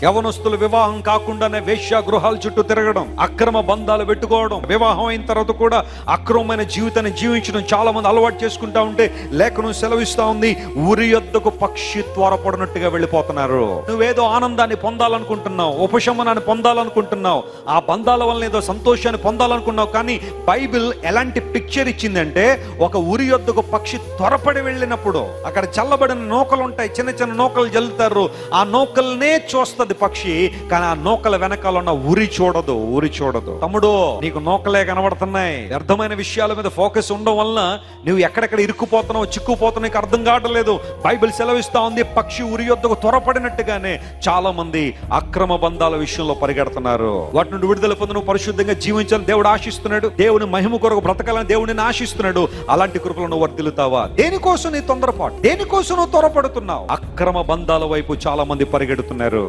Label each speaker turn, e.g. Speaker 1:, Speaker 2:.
Speaker 1: యవనస్తులు వివాహం కాకుండానే వేశ్యా గృహాల చుట్టూ తిరగడం, అక్రమ బంధాలు పెట్టుకోవడం, వివాహం అయిన తర్వాత కూడా అక్రమమైన జీవితాన్ని జీవించడం చాలా మంది అలవాటు చేసుకుంటా ఉంటే లేఖనం సెలవిస్తా ఉంది, ఉరి యొద్దకు పక్షి త్వరపడినట్టుగా వెళ్ళిపోతున్నారు. నువ్వేదో ఆనందాన్ని పొందాలనుకుంటున్నావు, ఉపశమనాన్ని పొందాలనుకుంటున్నావు, ఆ బంధాల వల్ల ఏదో సంతోషాన్ని పొందాలనుకున్నావు. కానీ బైబిల్ ఎలాంటి పిక్చర్ ఇచ్చిందంటే, ఒక ఉరి యొద్దకు పక్షి త్వరపడి వెళ్ళినప్పుడు అక్కడ చల్లబడిన నూకలు ఉంటాయి, చిన్న చిన్న నూకలు జల్లుతారు, ఆ నూకల్నే చూస్తుంది పక్షి, కానీ ఆ నూకల వెనకాల ఉన్న ఉరి చూడదు. తమ్ముడు, నీకు నూకలే కనబడుతున్నాయి. వ్యర్థమైన విషయాల మీద ఫోకస్ ఉండడం వలన నువ్వు ఎక్కడెక్కడ ఇరుక్కుపోతున్నావు, చిక్కుపోతున్నావు, నీకు అర్థం కావట్లేదు. బైబిల్ సెలవిస్తా ఉంది, పక్షి ఉరి యొద్దకు త్వరపడినట్టుగానే చాలా మంది అక్రమ బంధాల విషయంలో పరిగెడుతున్నారు. వాటి నుండి విడుదల పొంది నువ్వు పరిశుద్ధంగా జీవించాలని దేవుడు ఆశిస్తున్నాడు. దేవుని మహిమ కొరకు బ్రతకాలని దేవుడిని ఆశిస్తున్నాడు. అలాంటి కృపలను నువ్వు వర్ధిల్లుతావా? దేనికోసం నీ తొందరపాటు? దేనికోసం నువ్వు త్వరపడుతున్నావు? అక్రమ బంధాల వైపు చాలా మంది పరిగెడుతున్నారు.